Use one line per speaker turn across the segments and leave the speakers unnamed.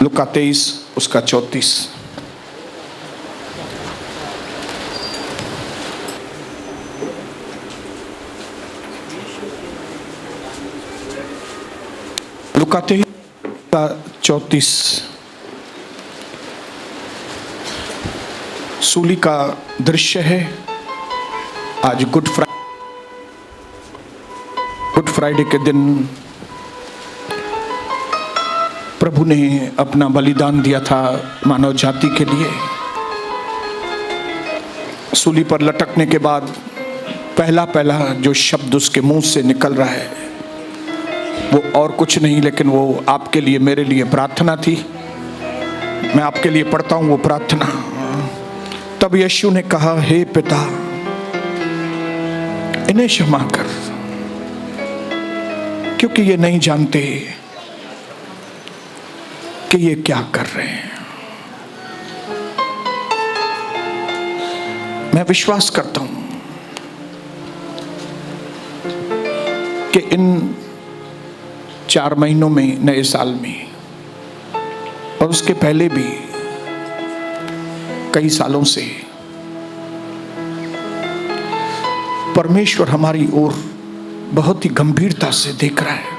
लूका 23 उसका 34। लूका 23 का 34। सूली का दृश्य है। आज गुड फ्राइडे के दिन प्रभु ने अपना बलिदान दिया था मानव जाति के लिए। सूली पर लटकने के बाद पहला जो शब्द उसके मुंह से निकल रहा है वो और कुछ नहीं लेकिन वो आपके लिए मेरे लिए प्रार्थना थी। मैं आपके लिए पढ़ता हूं वो प्रार्थना। तब यीशु ने कहा, हे पिता, इन्हें क्षमा कर, क्योंकि ये नहीं जानते कि ये क्या कर रहे हैं। मैं विश्वास करता हूं कि इन 4 महीनों में, नए साल में और उसके पहले भी कई सालों से परमेश्वर हमारी ओर बहुत ही गंभीरता से देख रहा है।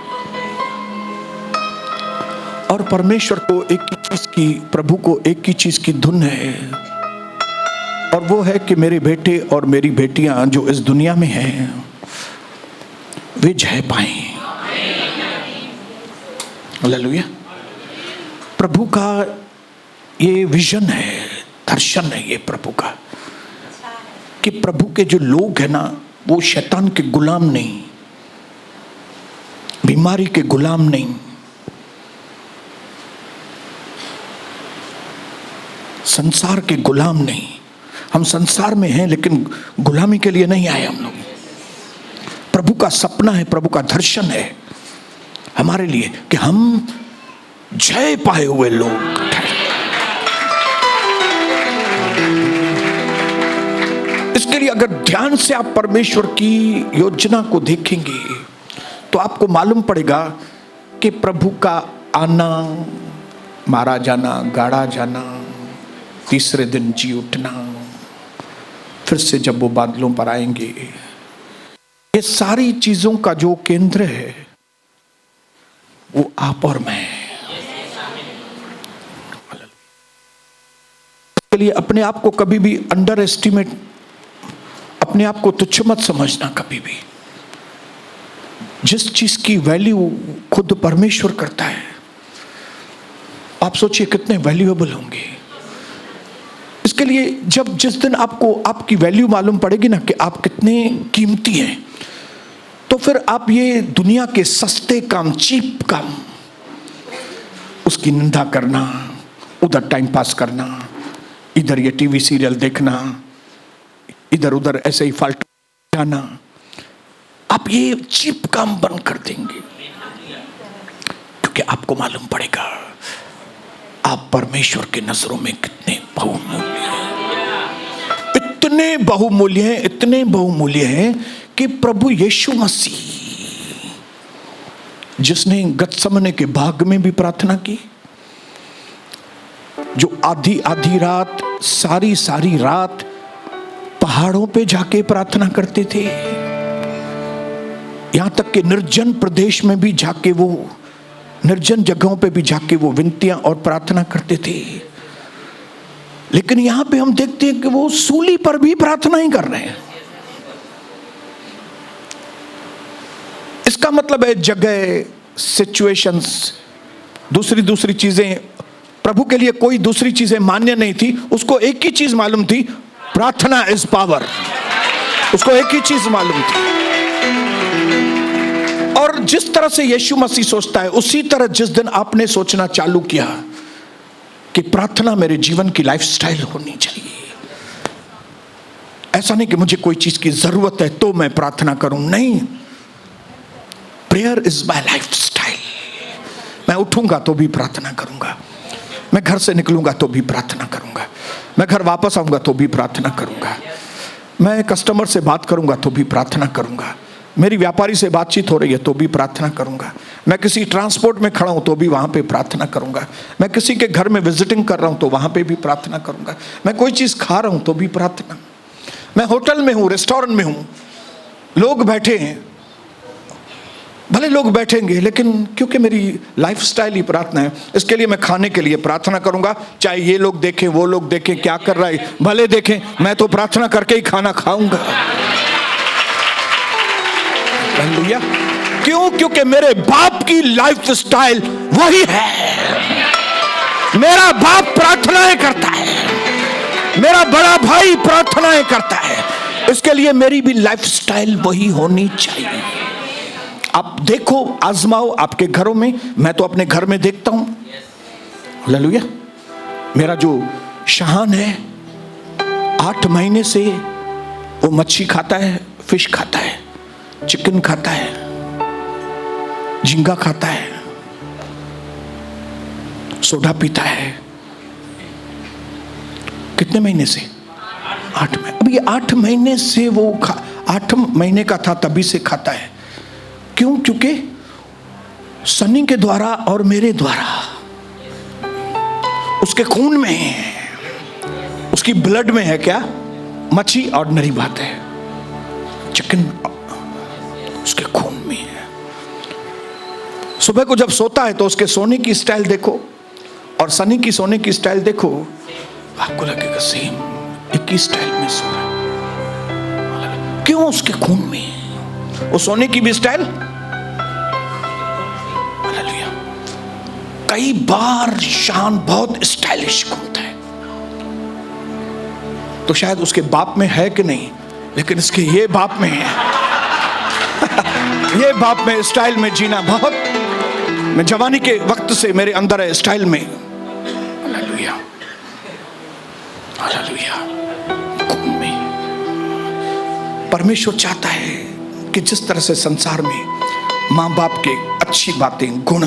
और परमेश्वर को एक ही चीज की, प्रभु को एक ही चीज की धुन है, और वो है कि मेरे बेटे और मेरी बेटियां जो इस दुनिया में हैं वे जय पाएं। हालेलुया। प्रभु का ये विजन है, दर्शन है ये प्रभु का, कि प्रभु के जो लोग हैं ना वो शैतान के गुलाम नहीं, बीमारी के गुलाम नहीं, संसार के गुलाम नहीं। हम संसार में हैं लेकिन गुलामी के लिए नहीं आए हम लोग। प्रभु का सपना है, प्रभु का दर्शन है हमारे लिए कि हम जय पाए हुए लोग। इसके लिए अगर ध्यान से आप परमेश्वर की योजना को देखेंगे तो आपको मालूम पड़ेगा कि प्रभु का आना, मारा जाना, गाड़ा जाना, तीसरे दिन जी उठना, फिर से जब वो बादलों पर आएंगे, ये सारी चीजों का जो केंद्र है वो आप और मैं। इसके लिए अपने आप को कभी भी अंडर एस्टिमेट, अपने आप को तुच्छ मत समझना कभी भी। जिस चीज की वैल्यू खुद परमेश्वर करता है, आप सोचिए कितने वैल्यूएबल होंगे। इसके लिए जिस दिन आपको आपकी वैल्यू मालूम पड़ेगी ना कि आप कितने कीमती हैं, तो फिर आप ये दुनिया के सस्ते काम, चीप काम, उसकी निंदा करना, उधर टाइम पास करना, इधर ये टीवी सीरियल देखना, इधर उधर ऐसे ही फालतू जाना, आप ये चीप काम बंद कर देंगे। क्योंकि आपको मालूम पड़ेगा आप परमेश्वर के नजरों में कितने बहुमूल्य हैं। इतने बहुमूल्य हैं, इतने बहुमूल्य हैं कि प्रभु यीशु मसीह, जिसने गतसमने के बाग में भी प्रार्थना की, जो आधी आधी रात, सारी सारी रात पहाड़ों पे जाके प्रार्थना करते थे, यहां तक कि निर्जन प्रदेश में भी जाके, वो निर्जन जगहों पे भी जाके वो विनतियां और प्रार्थना करते थे। लेकिन यहां पे हम देखते हैं कि वो सूली पर भी प्रार्थना ही कर रहे हैं। इसका मतलब है जगह, सिचुएशंस, दूसरी चीजें, प्रभु के लिए कोई दूसरी चीजें मान्य नहीं थी। उसको एक ही चीज मालूम थी, प्रार्थना इज पावर। उसको एक ही चीज मालूम थी। और जिस तरह से यीशु मसीह सोचता है, उसी तरह जिस दिन आपने सोचना चालू किया कि प्रार्थना मेरे जीवन की लाइफस्टाइल होनी चाहिए, ऐसा नहीं कि मुझे कोई चीज की जरूरत है तो मैं प्रार्थना करूं, नहीं, प्रेयर इज माय लाइफस्टाइल। मैं उठूंगा तो भी प्रार्थना करूंगा, मैं घर से निकलूंगा तो भी प्रार्थना करूंगा, मैं घर वापस आऊंगा तो भी प्रार्थना करूंगा, मैं कस्टमर से बात करूंगा तो भी प्रार्थना करूंगा, मेरी व्यापारी से बातचीत हो रही है तो भी प्रार्थना करूंगा। मैं किसी ट्रांसपोर्ट में खड़ा हूं तो भी वहां पे प्रार्थना करूंगा। मैं किसी के घर में विजिटिंग कर रहा हूं तो वहां पे भी प्रार्थना करूंगा। मैं कोई चीज खा रहा हूं तो भी प्रार्थना। मैं होटल में हूं, रेस्टोरेंट में हूं, लोग बैठे हैं, भले लोग बैठेंगे, लेकिन क्योंकि मेरी लाइफस्टाइल ही प्रार्थना है, इसके लिए मैं खाने के लिए प्रार्थना करूंगा। चाहे ये लोग देखें, वो लोग देखें, क्या कर रहा है भले देखें, मैं तो प्रार्थना करके ही खाना खाऊंगा। हालेलुया। क्यों? क्योंकि मेरे बाप की लाइफस्टाइल वही है। मेरा बाप प्रार्थनाएं करता है, मेरा बड़ा भाई प्रार्थनाएं करता है, इसके लिए मेरी भी लाइफस्टाइल वही होनी चाहिए। आप देखो, आजमाओ आपके घरों में। मैं तो अपने घर में देखता हूं। हालेलुया। मेरा जो शहान है 8 महीने से वो मच्छी खाता है, फिश खाता है, चिकन खाता है, झींगा खाता है, सोडा पीता है। कितने महीने से? 8 महीने। अब ये 8 महीने से वो 8 महीने का था तभी से खाता है। क्यों? क्योंकि सनी के द्वारा और मेरे द्वारा उसके खून में है, उसकी ब्लड में है। क्या? मच्छी ऑर्डिनरी बात है, चिकन उसके खून में है। सुबह को जब सोता है तो उसके सोने की स्टाइल देखो और सनी की सोने की स्टाइल देखो, आपको लगेगा सेम, एक ही स्टाइल में सो रहा है। क्यों? उसके खून में है। वो सोने की भी स्टाइल। हालेलुया। कई बार शान बहुत स्टाइलिश घूमता है, तो शायद उसके बाप में है कि नहीं, लेकिन इसके ये बाप में है। ये बाप में स्टाइल में जीना बहुत, मैं जवानी के वक्त से मेरे अंदर है स्टाइल में। हालेलुया। हालेलुया। खून में। परमेश्वर चाहता है कि जिस तरह से संसार में माँ बाप के अच्छी बातें, गुण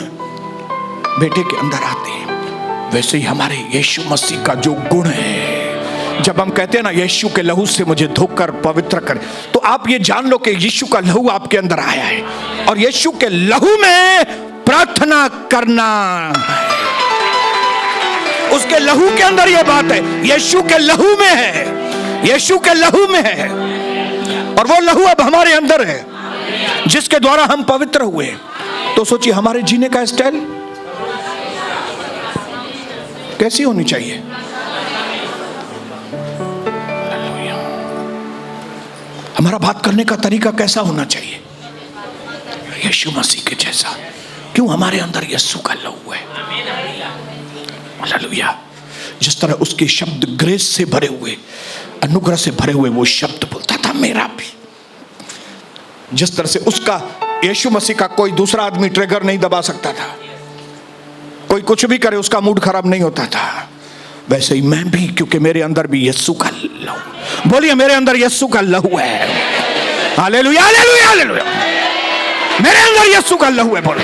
बेटे के अंदर आते हैं, वैसे ही हमारे यीशु मसीह का जो गुण है, जब हम कहते हैं ना यीशु के लहू से मुझे धोकर पवित्र कर, तो आप ये जान लो कि यीशु का लहू आपके अंदर आया है और यीशु के लहू में प्रार्थना करना, उसके लहू के अंदर ये बात है। यीशु के लहू में है, यीशु के लहू में है, और वो लहू अब हमारे अंदर है जिसके द्वारा हम पवित्र हुए। तो सोचिए हमारे जीने का स्टाइल कैसी होनी चाहिए। हमारा बात करने का तरीका कैसा होना चाहिए? यीशु मसीह के जैसा। क्यों? हमारे अंदर यीशु का लहू है। हालेलुया। जिस तरह उसके शब्द ग्रेस से भरे हुए, अनुग्रह से भरे हुए वो शब्द बोलता था, मेरा भी। जिस तरह से उसका यीशु मसीह का कोई दूसरा आदमी ट्रिगर नहीं दबा सकता था, कोई कुछ भी करे उसका मूड खराब नहीं होता था, वैसे ही मैं भी, क्योंकि मेरे अंदर भी यीशु का लहू। बोलिए मेरे अंदर यीशु का लहू है। Hallelujah hallelujah hallelujah. मेरे अंदर यीशु का लहू है। बोलो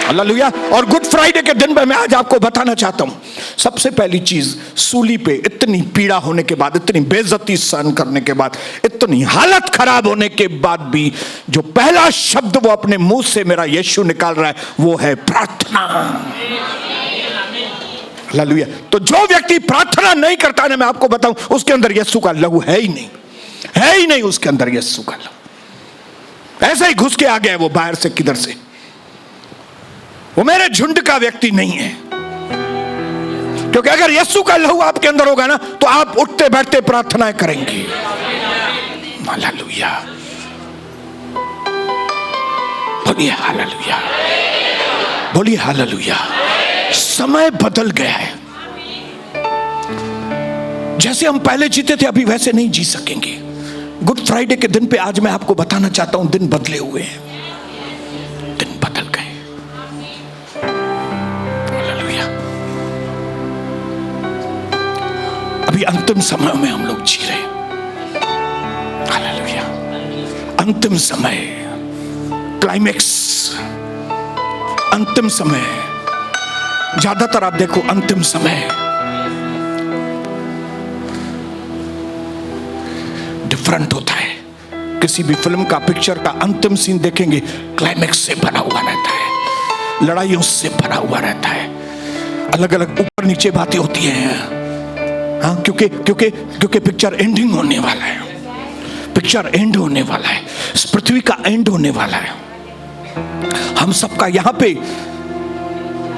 हालेलुया। और गुड फ्राइडे के दिन में मैं आज आपको बताना चाहता हूं, सबसे पहली चीज, सूली पे इतनी पीड़ा होने के बाद, इतनी बेइज्जती सहन करने के बाद, इतनी हालत खराब होने के बाद भी जो पहला शब्द वो अपने मुंह से मेरा यीशु निकाल रहा है वो है प्रार्थना। हालेलुया। तो जो व्यक्ति प्रार्थना नहीं करता है, मैं आपको बताऊं, उसके अंदर यीशु का लहू है ही नहीं, है ही नहीं उसके अंदर यीशु का लहू। ऐसे ही घुस के आ गया वो बाहर से, किधर से। वो मेरे झुंड का व्यक्ति नहीं है, क्योंकि अगर यीशु का लहू आपके अंदर होगा ना, तो आप उठते बैठते प्रार्थनाएं करेंगे। हालेलुया। बोलिए हालेलुया, बोलिए हालेलुया। समय बदल गया है। जैसे हम पहले जीते थे अभी वैसे नहीं जी सकेंगे। गुड फ्राइडे के दिन पे आज मैं आपको बताना चाहता हूं, दिन बदले हुए हैं, दिन बदल गए। हालेलुया। अभी अंतिम समय में हम लोग जी रहे हैं। हालेलुया। अंतिम समय, क्लाइमेक्स, अंतिम समय। ज्यादातर आप देखो अंतिम समय डिफरेंट होता है। किसी भी फिल्म का, पिक्चर का अंतिम सीन देखेंगे, क्लाइमेक्स से भरा हुआ रहता है। लड़ाइयों से भरा हुआ रहता है। अलग अलग ऊपर नीचे बातें होती हैं, हाँ, क्योंकि पिक्चर एंडिंग होने वाला है, पिक्चर एंड होने वाला है, इस पृथ्वी का एंड होने वाला है। हम सबका यहाँ पे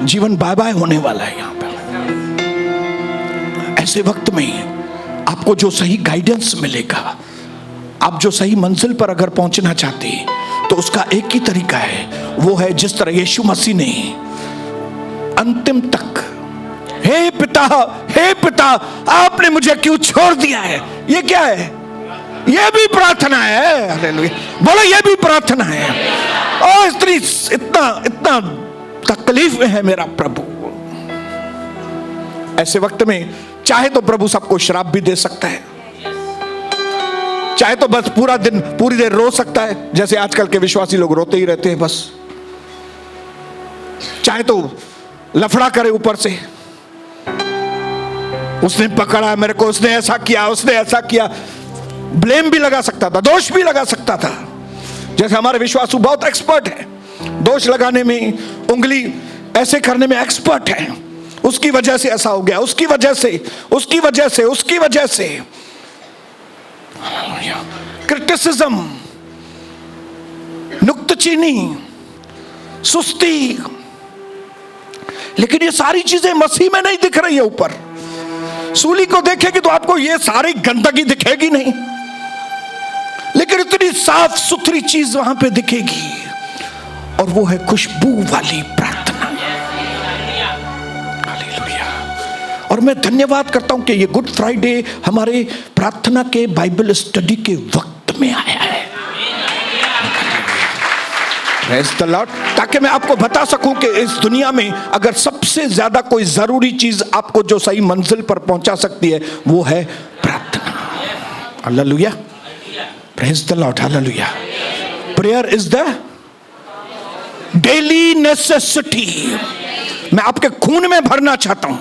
जीवन बाय बाय होने वाला है। यहाँ पे ऐसे वक्त में आपको जो सही गाइडेंस मिलेगा, आप जो सही मंजिल पर अगर पहुंचना चाहते हैं तो उसका एक ही तरीका है, वो है जिस तरह यीशु मसीह ने अंतिम तक, हे पिता आपने मुझे क्यों छोड़ दिया है। ये क्या है? ये भी प्रार्थना है। हालेलुया, बोलो ये भी प्रार्थना है। और इतना तकलीफ में है मेरा प्रभु। ऐसे वक्त में चाहे तो प्रभु सबको श्राप भी दे सकता है, चाहे तो बस पूरी देर रो सकता है, जैसे आजकल के विश्वासी लोग रोते ही रहते हैं बस। चाहे तो लफड़ा करे ऊपर से, उसने पकड़ा मेरे को, उसने ऐसा किया, ब्लेम भी लगा सकता था, दोष भी लगा सकता था। जैसे हमारे विश्वासु बहुत एक्सपर्ट है, दोष लगाने में, उंगली ऐसे करने में एक्सपर्ट है। उसकी वजह से ऐसा हो गया, उसकी वजह से क्रिटिसिज्म, नुक्तचीनी, सुस्ती। लेकिन ये सारी चीजें मसीह में नहीं दिख रही है। ऊपर सूली को देखेगी तो आपको ये सारी गंदगी दिखेगी नहीं, लेकिन इतनी साफ सुथरी चीज वहां पे दिखेगी, और वो है खुशबू वाली प्रार्थना। हालेलुया। और मैं धन्यवाद करता हूं कि ये गुड फ्राइडे हमारे प्रार्थना के बाइबल स्टडी के वक्त में आया है। Praise the Lord. ताकि मैं आपको बता सकूं कि इस दुनिया में अगर सबसे ज्यादा कोई जरूरी चीज आपको जो सही मंजिल पर पहुंचा सकती है, वो है प्रार्थना। Hallelujah, praise the Lord, hallelujah. Prayer is the daily necessity. मैं आपके खून में भरना चाहता हूं।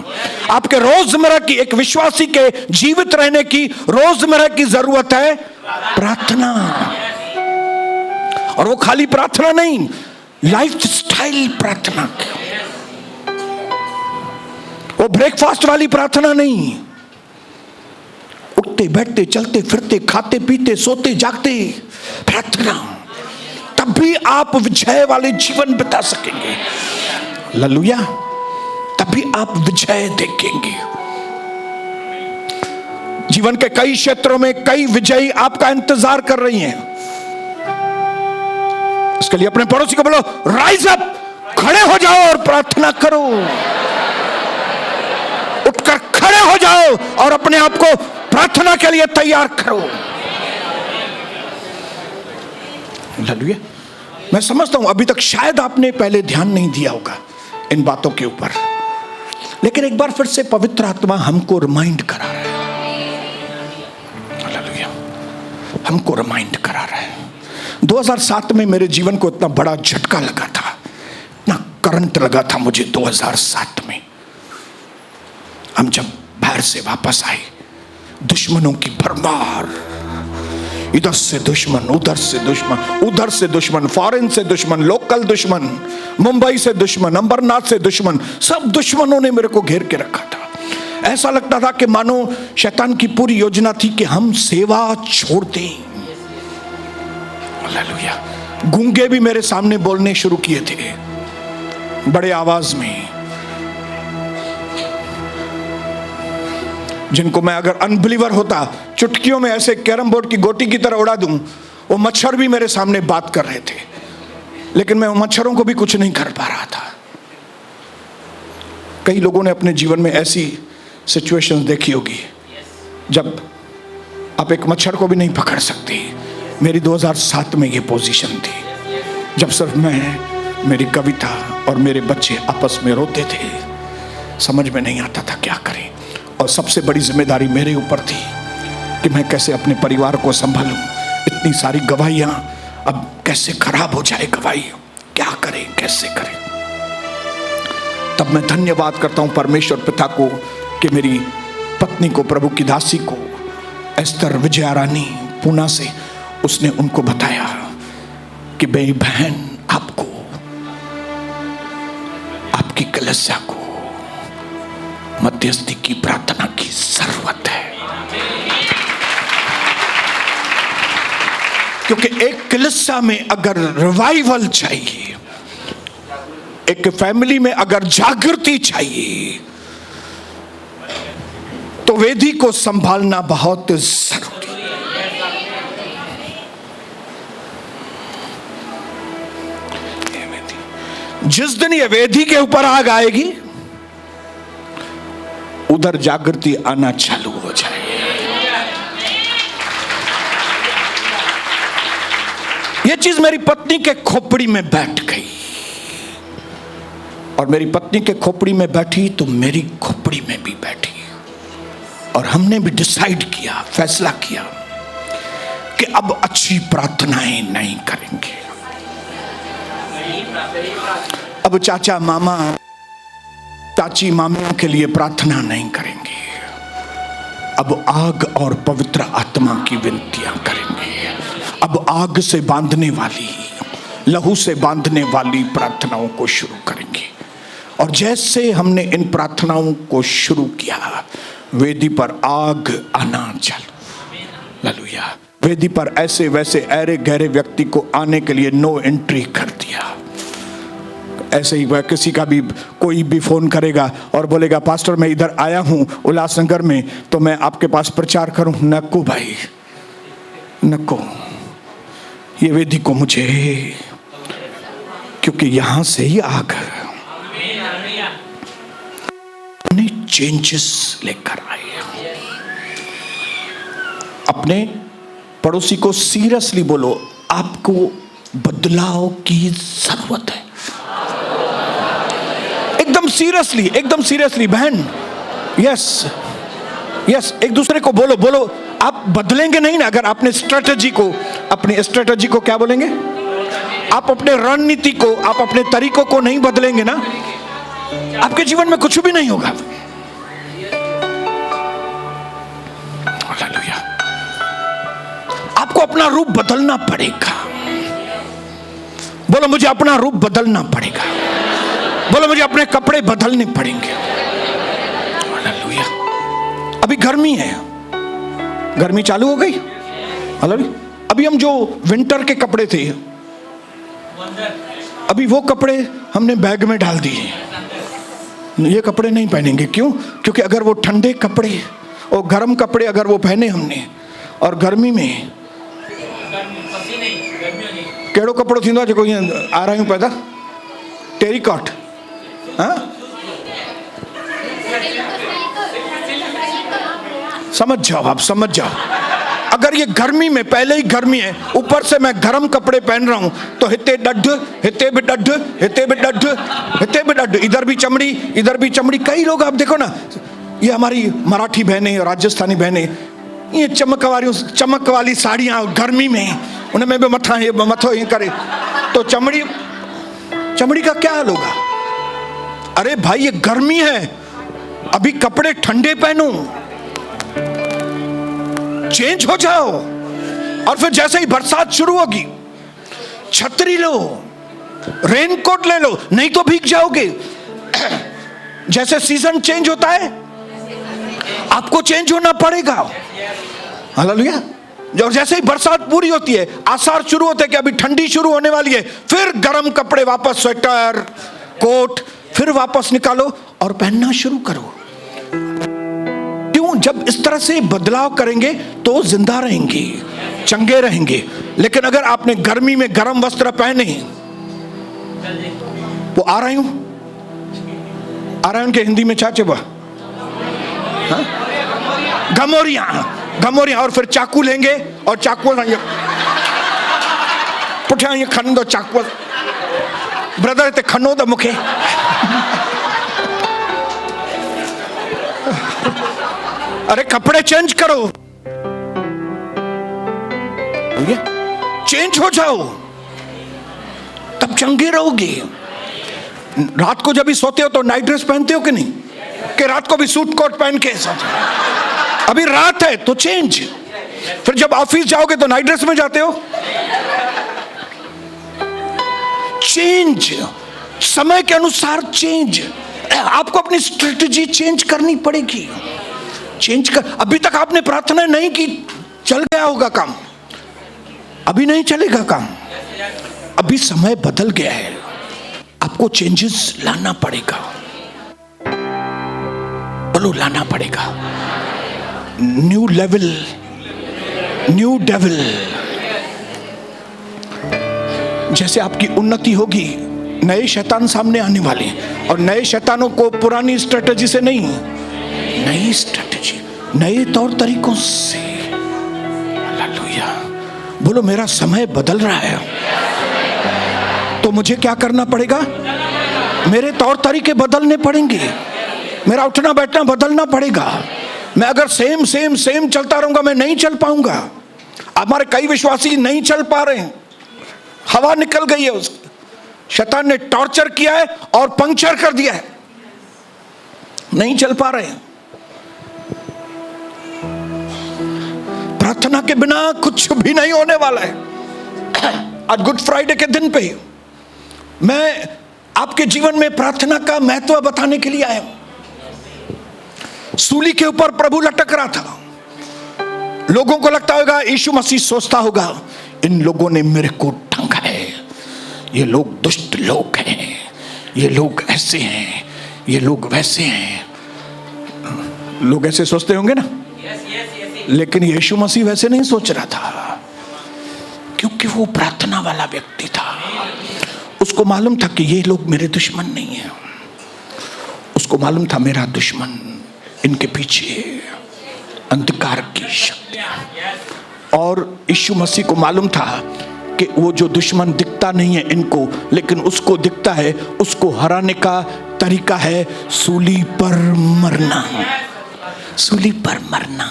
आपके रोजमर्रा की, एक विश्वासी के जीवित रहने की रोजमर्रा की जरूरत है प्रार्थना। और वो खाली प्रार्थना नहीं, लाइफ स्टाइल प्रार्थना। वो ब्रेकफास्ट वाली प्रार्थना नहीं, उठते बैठते चलते फिरते खाते पीते सोते जागते प्रार्थना। तब भी आप विजय वाले जीवन बिता सकेंगे। हालेलुया, तभी आप विजय देखेंगे। जीवन के कई क्षेत्रों में कई विजयी आपका इंतजार कर रही हैं। इसके लिए अपने पड़ोसी को बोलो, राइज अप, खड़े हो जाओ और प्रार्थना करो। उठकर खड़े हो जाओ और अपने आप को प्रार्थना के लिए तैयार करो। हालेलुया। मैं समझता हूं अभी तक शायद आपने पहले ध्यान नहीं दिया होगा इन बातों के ऊपर, लेकिन एक बार फिर से पवित्र आत्मा हमको रिमाइंड करा रहा है। हालेलुया, हमको रिमाइंड करा रहा है। 2007 में मेरे जीवन को इतना बड़ा झटका लगा था, इतना करंट लगा था मुझे 2007 में। हम जब बाहर से वापस आए, दुश्मनों की भरमार, इधर से दुश्मन, उधर से दुश्मन, फॉरेन से दुश्मन, लोकल दुश्मन, मुंबई से दुश्मन, अंबरनाथ से दुश्मन, सब दुश्मनों ने मेरे को घेर के रखा था। ऐसा लगता था कि मानो शैतान की पूरी योजना थी कि हम सेवा छोड़ दें। हालेलुया। गूंगे भी मेरे सामने बोलने शुरू किए थे बड़े आवाज में, जिनको मैं अगर अनबिलीवर होता चुटकियों में ऐसे कैरम बोर्ड की गोटी की तरह उड़ा दूं। वो मच्छर भी मेरे सामने बात कर रहे थे, लेकिन मैं मच्छरों को भी कुछ नहीं कर पा रहा था। कई लोगों ने अपने जीवन में ऐसी सिचुएशंस देखी होगी जब आप एक मच्छर को भी नहीं पकड़ सकते। मेरी 2007 में ये पोजीशन थी, जब सिर्फ मैं, मेरी कविता और मेरे बच्चे आपस में रोते थे। समझ में नहीं आता था क्या करें, और सबसे बड़ी जिम्मेदारी मेरे ऊपर थी कि मैं कैसे अपने परिवार को संभालूं। इतनी सारी गवाहियां, अब कैसे खराब हो जाए गवाही, क्या करें, कैसे करें। तब मैं धन्यवाद करता हूं परमेश्वर पिता को कि मेरी पत्नी को, प्रभु की दासी को, एस्तर विजया रानी पूना से, उसने उनको बताया कि मेरी बहन आपको कलीसिया को मध्यस्थी की प्रार्थना की जरूरत है, क्योंकि एक कलीसिया में अगर रिवाइवल चाहिए, एक फैमिली में अगर जागृति चाहिए, तो वेदी को संभालना बहुत जरूरी है। जिस दिन ये वेदी के ऊपर आग आएगी, उधर जागृति आना चालू हो जाएगी। ये चीज मेरी पत्नी के खोपड़ी में बैठ गई, और मेरी पत्नी के खोपड़ी में बैठी तो मेरी खोपड़ी में भी बैठी, और हमने भी डिसाइड किया, फैसला किया कि अब अच्छी प्रार्थनाएं नहीं करेंगे। अब चाचा मामा चाची मामियों के लिए प्रार्थना नहीं करेंगे, अब आग और पवित्र आत्मा की विनतियां करेंगे। अब आग से बांधने वाली, लहू से बांधने वाली प्रार्थनाओं को शुरू करेंगे। और जैसे हमने इन प्रार्थनाओं को शुरू किया, वेदी पर आग आना चालू। हालेलुया। वेदी पर ऐसे वैसे अरे गहरे व्यक्ति को आने के लिए नो एंट्री कर दिया। ऐसे ही वह किसी का भी कोई भी फोन करेगा और बोलेगा पास्टर मैं इधर आया हूं उल्लासनगर में, तो मैं आपके पास प्रचार करूं, नको भाई नको, ये वेदी को मुझे, क्योंकि यहां से ही आग ने चेंजेस लेकर आए। अपने पड़ोसी को सीरियसली बोलो, आपको बदलाव की जरूरत है। एकदम सीरियसली बहन, यस, एक दूसरे को बोलो, आप बदलेंगे नहीं ना अगर आपने अपनी स्ट्रेटजी को क्या बोलेंगे, आप अपने रणनीति को, आप अपने तरीकों को नहीं बदलेंगे ना, आपके जीवन में कुछ भी नहीं होगा। हालेलुया। आपको अपना रूप बदलना पड़ेगा। बोलो मुझे अपना रूप बदलना पड़ेगा। बोलो मुझे अपने कपड़े बदलने पड़ेंगे। हालेलुया। अभी गर्मी है, गर्मी चालू हो गई। हालेलुया। अभी हम जो विंटर के कपड़े थे, अभी वो कपड़े हमने बैग में डाल दिए। ये कपड़े नहीं पहनेंगे। क्यों? क्योंकि अगर वो ठंडे कपड़े और गर्म कपड़े अगर वो पहने हमने, और गर्मी में केड़ो कपड़ो थींदो आहे जेको ईअं आरायूं पैदा, टेरिकॉट, हाँ समझ जाओ, आप समझ जाओ। अगर ये गर्मी में, पहले ही गर्मी है, ऊपर से मैं गर्म कपड़े पहन रहा हूं, तो हिते डढ, हिते भी डढ, हिते भी डढ, हिते भी डढ, इधर भी चमड़ी, इधर भी चमड़ी। कई लोग आप देखो ना, ये हमारी मराठी बहनें, राजस्थानी बहनें, ये चमक वाली साड़ियां गर्मी में, उनमें भी मथो ये करे, तो चमड़ी का क्या हाल होगा? अरे भाई ये गर्मी है, अभी कपड़े ठंडे पहनो, चेंज हो जाओ। और फिर जैसे ही बरसात शुरू होगी, छतरी लो, रेनकोट ले लो, नहीं तो भीग जाओगे। जैसे सीजन चेंज होता है, आपको चेंज होना पड़ेगा। हालेलुया। और जैसे ही बरसात पूरी होती है, आसार शुरू होते हैं कि अभी ठंडी शुरू होने वाली है, फिर गर्म कपड़े वापस, स्वेटर, कोट, फिर वापस निकालो और पहनना शुरू करो। क्यों? जब इस तरह से बदलाव करेंगे तो जिंदा रहेंगे, चंगे रहेंगे। लेकिन अगर आपने गर्मी में गर्म वस्त्र पहने, वो आरायूं के हिंदी में चाचे बा, गमोरियां, और फिर चाकू लेंगे और चाकू पुठियां ये खन दो चाकू, ब्रदर इतने खनो तो मुखे। अरे कपड़े चेंज करो, चेंज हो जाओ, तब चंगे रहोगे। रात को जब भी सोते हो तो नाइट ड्रेस पहनते हो कि नहीं? कि रात को भी सूट कोट पहन के सोते हो? अभी रात है तो चेंज। फिर जब ऑफिस जाओगे तो नाइट ड्रेस में जाते हो? समय के अनुसार चेंज, आपको अपनी स्ट्रेटजी चेंज करनी पड़ेगी। चेंज कर, अभी तक आपने प्रार्थना नहीं की, चल गया होगा काम, अभी नहीं चलेगा काम, अभी समय बदल गया है, आपको चेंजेस लाना पड़ेगा। बोलो लाना पड़ेगा। New level, new devil. जैसे आपकी उन्नति होगी, नए शैतान सामने आने वाले हैं, और नए शैतानों को पुरानी स्ट्रेटजी से नहीं, नई स्ट्रेटजी, नए तौर तरीकों से। हालेलुया। बोलो मेरा समय बदल रहा है, तो मुझे क्या करना पड़ेगा? मेरे तौर तरीके बदलने पड़ेंगे, मेरा उठना बैठना बदलना पड़ेगा। मैं अगर सेम सेम सेम चलता रहूंगा, मैं नहीं चल पाऊंगा। हमारे कई विश्वासी नहीं चल पा रहे हैं, हवा निकल गई है उसकी, शैतान ने टॉर्चर किया है और पंक्चर कर दिया है, नहीं चल पा रहे हैं। प्रार्थना के बिना कुछ भी नहीं होने वाला है। आज गुड फ्राइडे के दिन पे मैं आपके जीवन में प्रार्थना का महत्व बताने के लिए आया हूं। सूली के ऊपर प्रभु लटक रहा था, लोगों को लगता होगा, यीशु मसीह सोचता होगा, इन लोगों ने मेरे को ढंगा है, ये लोग दुष्ट लोग हैं, ये लोग ऐसे हैं, ये लोग वैसे हैं। लोग ऐसे सोचते होंगे ना। लेकिन यीशु मसीह वैसे नहीं सोच रहा था, क्योंकि वो प्रार्थना वाला व्यक्ति था। उसको मालूम था कि ये लोग मेरे दुश्मन नहीं हैं, उसको मालूम था मेरा दुश्मन, इनके पीछे अंधकार की शक्तियां। और यीशु मसीह को मालूम था कि वो जो दुश्मन दिखता नहीं है इनको, लेकिन उसको दिखता है, उसको हराने का तरीका है सूली पर मरना, सूली पर मरना।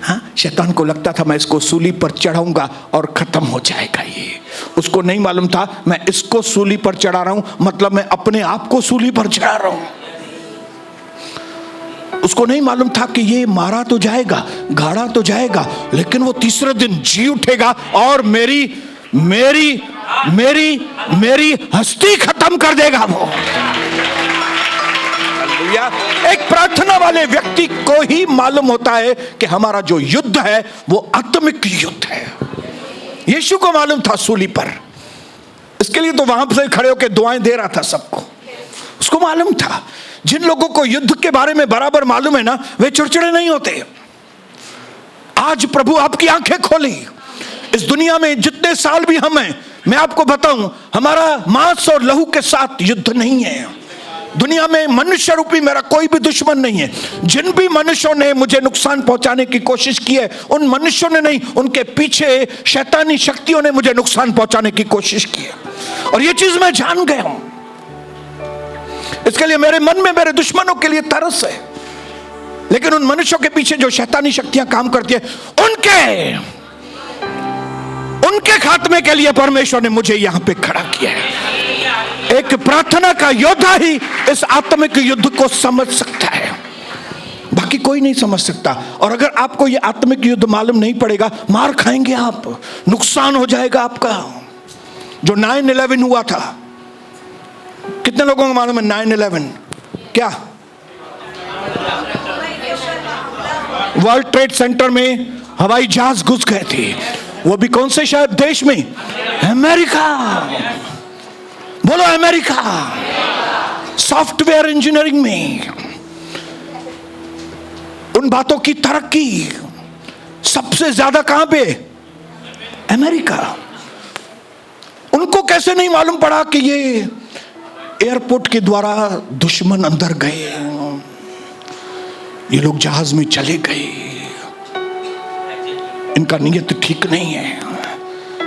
हाँ, शैतान को लगता था मैं इसको सूली पर चढ़ाऊंगा और खत्म हो जाएगा ये। उसको नहीं मालूम था मैं इसको सूली पर चढ़ा रहा हूं, मतलब मैं अपने आप को सूली पर चढ़ा रहा हूं। उसको नहीं मालूम था कि ये मारा तो जाएगा, गाड़ा तो जाएगा, लेकिन वो तीसरे दिन जी उठेगा और मेरी मेरी मेरी मेरी हस्ती खत्म कर देगा वो। एक प्रार्थना वाले व्यक्ति को ही मालूम होता है कि हमारा जो युद्ध है वो आत्मिक युद्ध है। यीशु को मालूम था सूली पर, इसके लिए तो वहां से खड़े होकर दुआएं दे रहा था सबको। उसको मालूम था। जिन लोगों को युद्ध के बारे में बराबर मालूम है ना, वे चिड़चिड़े नहीं होते। आज प्रभु आपकी आंखें खोली। इस दुनिया में जितने साल भी हम हैं, मैं आपको बताऊं, हमारा मांस और लहू के साथ युद्ध नहीं है। दुनिया में मनुष्य रूपी मेरा कोई भी दुश्मन नहीं है। जिन भी मनुष्यों ने मुझे नुकसान पहुंचाने की कोशिश की है, उन मनुष्यों ने नहीं, उनके पीछे शैतानी शक्तियों ने मुझे नुकसान पहुंचाने की कोशिश की है, और ये चीज मैं जान गया हूं। इसके लिए मेरे मन में मेरे दुश्मनों के लिए तरस है, लेकिन उन मनुष्यों के पीछे जो शैतानी शक्तियां काम करती है, उनके खात्मे के लिए परमेश्वर ने मुझे यहां पे खड़ा किया है। एक प्रार्थना का योद्धा ही इस आत्मिक युद्ध को समझ सकता है, बाकी कोई नहीं समझ सकता। और अगर आपको यह आत्मिक युद्ध मालूम नहीं पड़ेगा, मार खाएंगे आप, नुकसान हो जाएगा आपका। जो 9/11 हुआ था, कितने लोगों को मालूम है 9/11 क्या? वर्ल्ड ट्रेड सेंटर में हवाई जहाज घुस गए थे। वो भी कौन से शायद देश में? अमेरिका। बोलो अमेरिका। सॉफ्टवेयर इंजीनियरिंग में उन बातों की तरक्की सबसे ज्यादा कहां पे? अमेरिका। उनको कैसे नहीं मालूम पड़ा कि ये एयरपोर्ट के द्वारा दुश्मन अंदर गए, ये लोग जहाज में चले गए, इनका नियत ठीक नहीं है।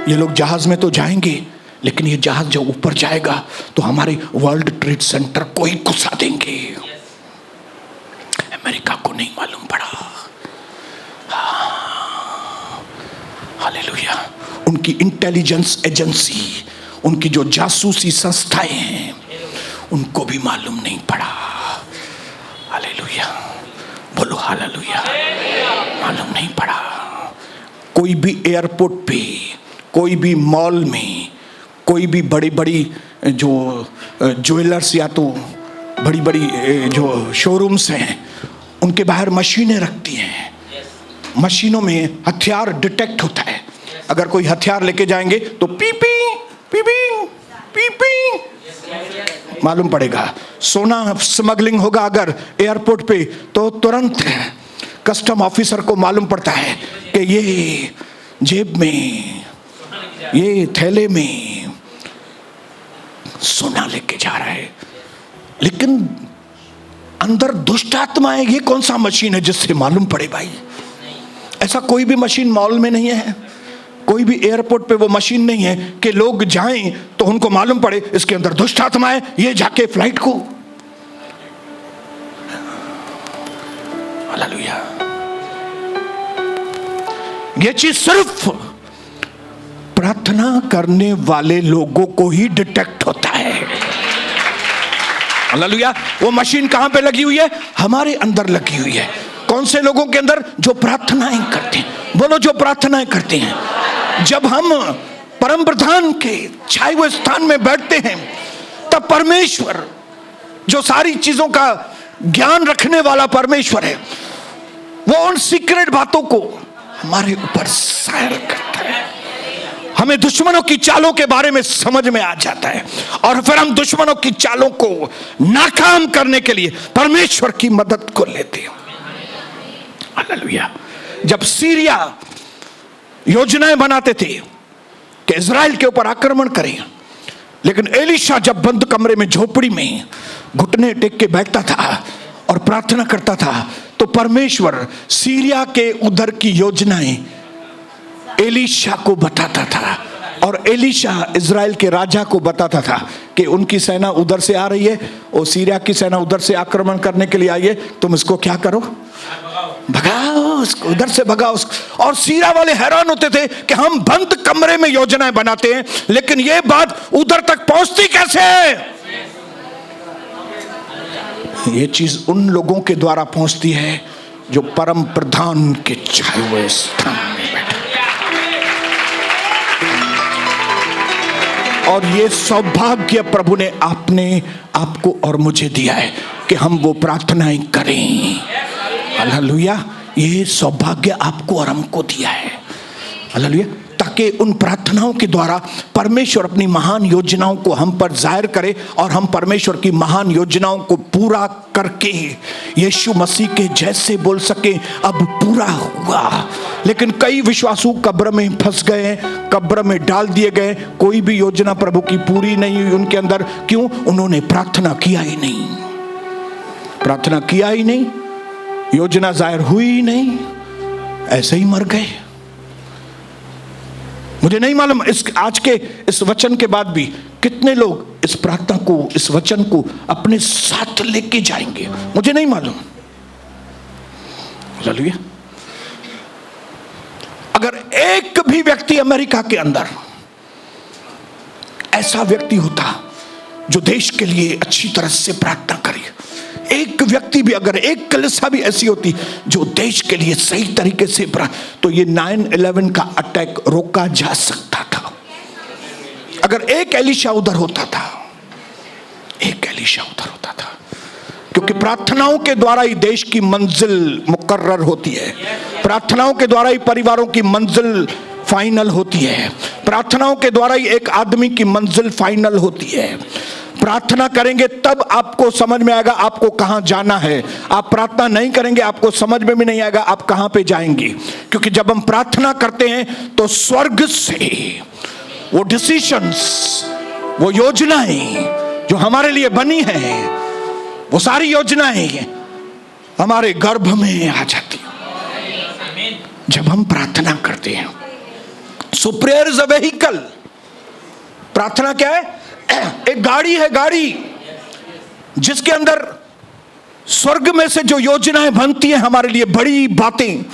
ये लोग जहाज में तो जाएंगे, लेकिन ये जहाज जब ऊपर जाएगा तो हमारे वर्ल्ड ट्रेड सेंटर को ही घुसा देंगे। अमेरिका को नहीं मालूम पड़ा। हालेलुया। उनकी इंटेलिजेंस एजेंसी, उनकी जो जासूसी संस्थाएं हैं, उनको भी मालूम नहीं पड़ा। हालेलुया। बोलो हालेलुया। मालूम नहीं पड़ा। कोई भी एयरपोर्ट पे, कोई भी मॉल में, कोई भी बड़ी बड़ी जो ज्वेलर्स या तो बड़ी बड़ी जो शोरूम्स हैं उनके बाहर मशीनें रखती हैं। मशीनों में हथियार डिटेक्ट होता है। अगर कोई हथियार लेके जाएंगे तो पीपिंग पीपिंग पीपिंग मालूम पड़ेगा। सोना स्मगलिंग होगा अगर एयरपोर्ट पे तो तुरंत कस्टम ऑफिसर को मालूम पड़ता है कि ये जेब में, ये थैले में सोना लेके जा रहा है। लेकिन अंदर दुष्ट आत्मा है, ये कौन सा मशीन है जिससे मालूम पड़े भाई? ऐसा कोई भी मशीन मॉल में नहीं है, कोई भी एयरपोर्ट पे वो मशीन नहीं है कि लोग जाएं तो उनको मालूम पड़े इसके अंदर दुष्ट आत्मा है, ये जाके फ्लाइट को। हालेलुया। ये चीज सिर्फ प्रार्थना करने वाले लोगों को ही डिटेक्ट होता है। हालेलुया। वो मशीन कहां पे लगी हुई है? हमारे अंदर लगी हुई है। कौन से लोगों के अंदर? जो प्रार्थनाएं करते हैं। बोलो, जो प्रार्थनाएं करते हैं। जब हम परम प्रधान के छाए हुए स्थान में बैठते हैं तब परमेश्वर, जो सारी चीजों का ज्ञान रखने वाला परमेश्वर है, वो उन सीक्रेट बातों को हमारे ऊपर जाहिर करता है। हमें दुश्मनों की चालों के बारे में समझ में आ जाता है और फिर हम दुश्मनों की चालों को नाकाम करने के लिए परमेश्वर की मदद को लेते हैं। हालेलुया। जब सीरिया योजनाएं बनाते थे कि इजराइल के ऊपर आक्रमण करें, लेकिन एलीशा जब बंद कमरे में झोपड़ी में घुटने टेक के बैठता था और प्रार्थना करता था तो परमेश्वर सीरिया के उधर की योजनाएं एलीशा को बताता था और एलीशा इजराइल के राजा को बताता था कि उनकी सेना उधर से आ रही है और सीरिया की सेना उधर से आक्रमण करने के लिए आई है, तुम इसको क्या करो? भगाओ उसको, उधर से भगाओ उसको। और सीरिया वाले हैरान होते थे कि हम बंद कमरे में योजनाएं बनाते हैं लेकिन ये बात उधर तक पहुंचती कैसे है? ये चीज उन लोगों के द्वारा पहुंचती है जो परम प्रधान के छाए हुए स्थान में बैठे। और ये सौभाग्य प्रभु ने आपको और मुझे दिया है कि हम वो प्रार्थनाएं करें। हालेलुया। ये सौभाग्य आपको और हमको दिया है। हालेलुया। ताकि उन प्रार्थनाओं के द्वारा परमेश्वर अपनी महान योजनाओं को हम पर जाहिर करे और हम परमेश्वर की महान योजनाओं को पूरा करके यीशु मसीह के जैसे बोल सके अब पूरा हुआ। लेकिन कई विश्वासु कब्र में फंस गए, कब्र में डाल दिए गए। कोई भी योजना प्रभु की पूरी नहीं हुई उनके अंदर। क्यों? उन्होंने प्रार्थना किया ही नहीं, प्रार्थना किया ही नहीं, योजना जाहिर हुई ही नहीं, ऐसे ही मर गए। मुझे नहीं मालूम आज के इस वचन के बाद भी कितने लोग इस प्रार्थना को, इस वचन को अपने साथ लेके जाएंगे, मुझे नहीं मालूम। हालेलुया। अगर एक भी व्यक्ति अमेरिका के अंदर ऐसा व्यक्ति होता जो देश के लिए अच्छी तरह से प्रार्थना करे, एक व्यक्ति भी, अगर एक कलीसिया भी ऐसी होती जो देश के लिए सही तरीके से तो ये 9/11 का अटैक रोका जा सकता था। अगर एक एलीशा उधर होता था, एक एलीशा उधर होता था। क्योंकि प्रार्थनाओं के द्वारा ही देश की मंजिल मुकर्रर होती है, प्रार्थनाओं के द्वारा ही परिवारों की मंजिल फाइनल होती है, प्रार्थनाओं के द्वारा ही एक आदमी की मंजिल फाइनल होती है। प्रार्थना करेंगे तब आपको समझ में आएगा आपको कहां जाना है। आप प्रार्थना नहीं करेंगे आपको समझ में भी नहीं आएगा आप कहां पे जाएंगे। क्योंकि जब हम प्रार्थना करते हैं तो स्वर्ग से वो डिसीजंस, वो योजनाएं जो हमारे लिए बनी हैं, वो सारी योजनाएं हमारे गर्भ में आ जाती हैं जब हम प्रार्थना करते हैं। सो प्रेयर इज अ व्हीकल। प्रार्थना क्या है? एक गाड़ी है, गाड़ी जिसके अंदर स्वर्ग में से जो योजनाएं बनती हैं हमारे लिए, बड़ी बातें,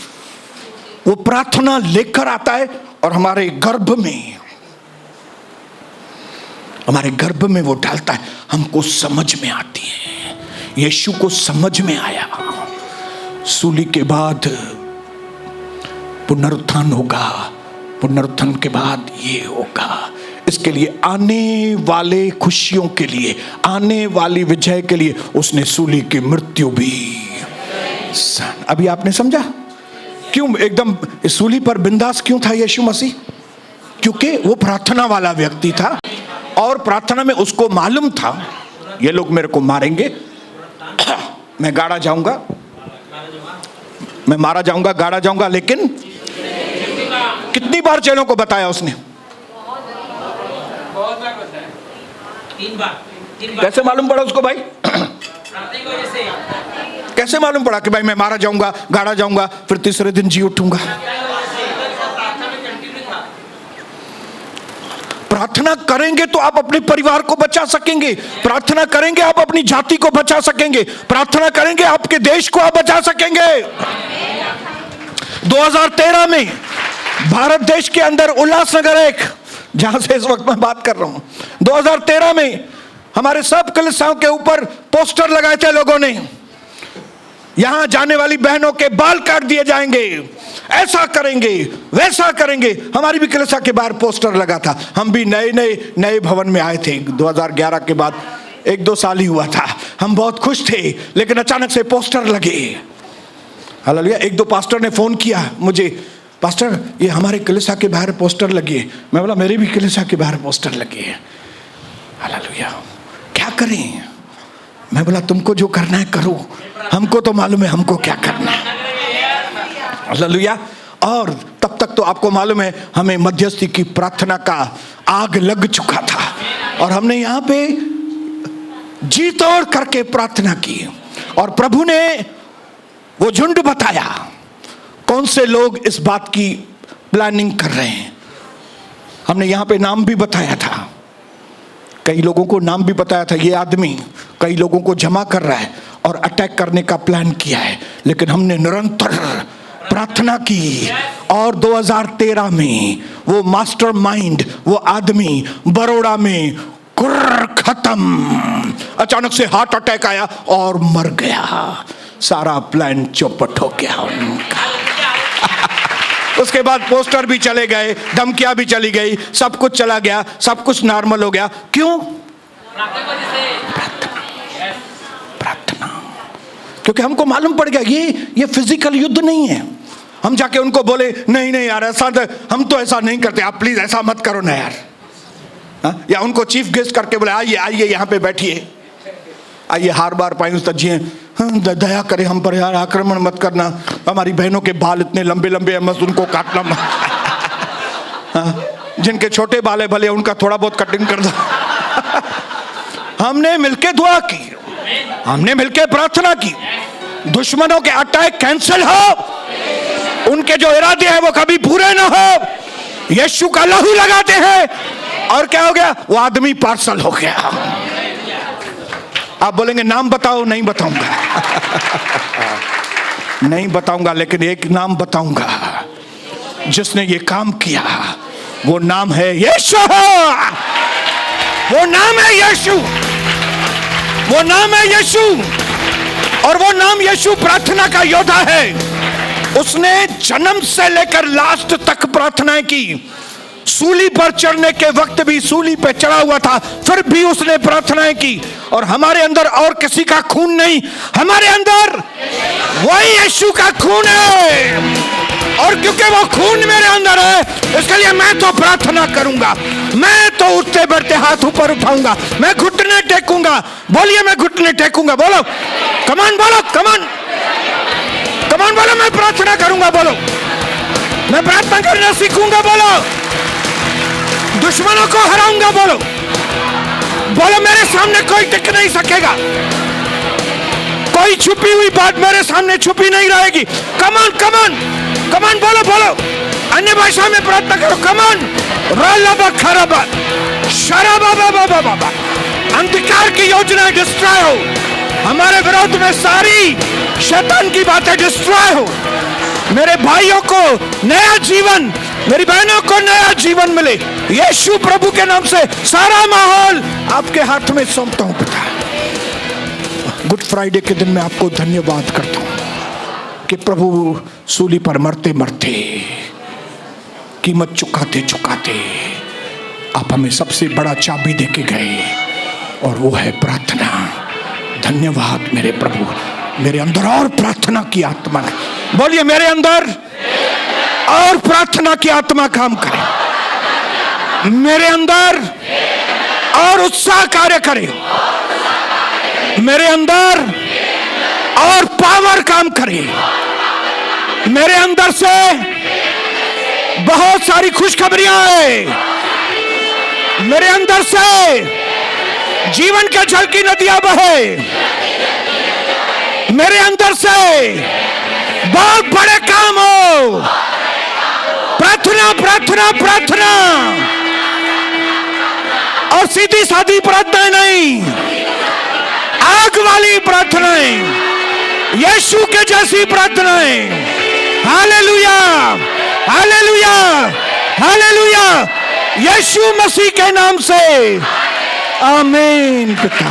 वो प्रार्थना लेकर आता है और हमारे गर्भ में वो डालता है। हमको समझ में आती है। यीशु को समझ में आया सूली के बाद पुनरुत्थान होगा, पुनरुत्थान के बाद ये होगा। इसके लिए, आने वाले खुशियों के लिए, आने वाली विजय के लिए उसने सूली की मृत्यु भी सहन। अभी आपने समझा क्यों एकदम सूली पर बिंदास क्यों था यीशु मसीह? क्योंकि वो प्रार्थना वाला व्यक्ति था और प्रार्थना में उसको मालूम था ये लोग मेरे को मारेंगे, मैं गाड़ा जाऊंगा, मैं मारा जाऊंगा, गाड़ा जाऊंगा, लेकिन कितनी बार चेलों को बताया उसने?
बहुत बार बताया, 3 बार।
कैसे मालूम पड़ा उसको भाई? कैसे मालूम पड़ा कि भाई मैं मारा जाऊंगा, गाड़ा जाऊंगा, फिर तीसरे दिन जी उठूंगा? प्रार्थना करेंगे तो आप अपने परिवार को बचा सकेंगे, प्रार्थना करेंगे आप अपनी जाति को बचा सकेंगे, प्रार्थना करेंगे आपके देश को आप बचा सकेंगे। 2013 में भारत देश के अंदर उल्लासनगर, एक जहां से इस वक्त मैं बात कर रहा हूं, 2013 में हमारे सब कलीसियाओं के ऊपर पोस्टर लगाए थे लोगों ने, यहां जाने वाली बहनों के बाल काट दिए जाएंगे, ऐसा करेंगे, वैसा करेंगे। हमारी भी कलीसिया के बाहर पोस्टर लगा था। हम भी नए भवन में आए थे 2011 के बाद, 1-2 साल ही हुआ था। हम बहुत खुश थे, लेकिन अचानक से पोस्टर लगे। हालेलुया। 1-2 पास्टर ने फोन किया मुझे, पास्टर ये हमारे कलीसिया के बाहर पोस्टर लगे। मैं बोला मेरे भी कलीसिया के बाहर पोस्टर लगे। हालेलुया। क्या करें? मैं बोला तुमको जो करना है करो, हमको तो मालूम है हमको क्या करना है। हालेलुया। और तब तक तो आपको मालूम है हमें मध्यस्थी की प्रार्थना का आग लग चुका था और हमने यहाँ पे जी तोड़ करके प्रार्थना की और प्रभु ने वो झुंड बताया कौन से लोग इस बात की प्लानिंग कर रहे हैं। हमने यहाँ पे नाम भी बताया था, कई लोगों को नाम भी बताया था, ये आदमी कई लोगों को जमा कर रहा है और अटैक करने का प्लान किया है। लेकिन हमने निरंतर प्रार्थना की और 2013 में वो मास्टरमाइंड, वो आदमी बड़ौदा में कुर्र खत्म, अचानक से हार्ट अटैक आया और मर गया। सारा प्लान चौपट हो गया उनका। उसके बाद पोस्टर भी चले गए, धमकियां भी चली गई, सब कुछ चला गया, सब कुछ नॉर्मल हो गया। क्यों? प्रार्थना। क्योंकि हमको मालूम पड़ गया ये फिजिकल युद्ध नहीं है। हम जाके उनको बोले नहीं यार ऐसा, हम तो ऐसा नहीं करते, आप प्लीज ऐसा मत करो ना यार। या उनको चीफ गेस्ट करके बोले आइए यहाँ पे बैठिए, आइए हार बार पाए तजिए, दया करे हम पर यार, आक्रमण मत करना, हमारी बहनों के बाल इतने लंबे लंबे हैं, मत उनको काटना मत। जिनके छोटे बाल है भले उनका थोड़ा बहुत कटिंग कर दो। हमने मिलके दुआ की, हमने मिलके प्रार्थना की, दुश्मनों के अटैक कैंसिल हो, उनके जो इरादे हैं वो कभी पूरे ना हो। यीशु का लहू लगाते हैं और क्या हो गया? वो आदमी पार्सल हो गया। आप बोलेंगे नाम बताओ, नहीं बताऊंगा। नहीं बताऊंगा, लेकिन एक नाम बताऊंगा जिसने ये काम किया। वो नाम है यीशु। वो नाम है यीशु, वो नाम है यीशु। और वो नाम यीशु प्रार्थना का योद्धा है। उसने जन्म से लेकर लास्ट तक प्रार्थनाएं की। सूली पर चढ़ने के वक्त भी सूली पे चढ़ा हुआ था, फिर भी उसने प्रार्थनाएं की। और हमारे अंदर और किसी का खून नहीं, हमारे अंदर वही यीशु का खून है। और क्योंकि वो खून मेरे अंदर है, इसके लिए मैं तो प्रार्थना करूंगा, मैं तो उठते बैठते हाथ ऊपर उठाऊंगा, मैं घुटने टेकूंगा। बोलिए मैं घुटने टेकूंगा, बोलो कमान, बोलो कमान, कमान बोलो, मैं प्रार्थना करूंगा, बोलो मैं प्रार्थना करना सीखूंगा, बोलो दुश्मनों को हराऊंगा, बोलो बोलो मेरे सामने कोई टिक नहीं सकेगा, कोई छुपी हुई बात मेरे सामने छुपी नहीं रहेगी। कमान कमान कमान, बोलो बोलो अन्य भाषा में प्रार्थना करो, कमान रालाबा खराबा शराबा बाबा बाबा। अंधकार की योजना डिस्ट्रॉय हो, हमारे विरोध में सारी शैतान की बातें डिस्ट्रॉय हो। मेरे भाइयों को नया जीवन, मेरी बहनों को नया जीवन मिले। यीशु प्रभु के नाम से सारा माहौल आपके हाथ में सौंपता हूं पिता। गुड फ्राइडे के दिन मैं आपको धन्यवाद करता हूं कि प्रभु सूली पर मरते मरते, कीमत चुकाते चुकाते आप हमें सबसे बड़ा चाबी देके गए और वो है प्रार्थना। धन्यवाद मेरे प्रभु। मेरे अंदर और प्रार्थना की आत्मा, बोलिए मेरे अंदर और प्रार्थना की आत्मा काम करे, मेरे अंदर और उत्साह कार्य करे, मेरे अंदर और पावर काम करे, मेरे अंदर से बहुत सारी खुशखबरियां आए, मेरे अंदर से जीवन के जल की नदियां बहे, मेरे अंदर से बहुत बड़े काम हो। प्रार्थना प्रार्थना प्रार्थना, और सीधी सादी प्रार्थनाएं नहीं, आग वाली प्रार्थनाएं, यीशु के जैसी प्रार्थनाएं। हालेलुया हालेलुया हालेलुया, यीशु मसीह के नाम से आमीन। पिता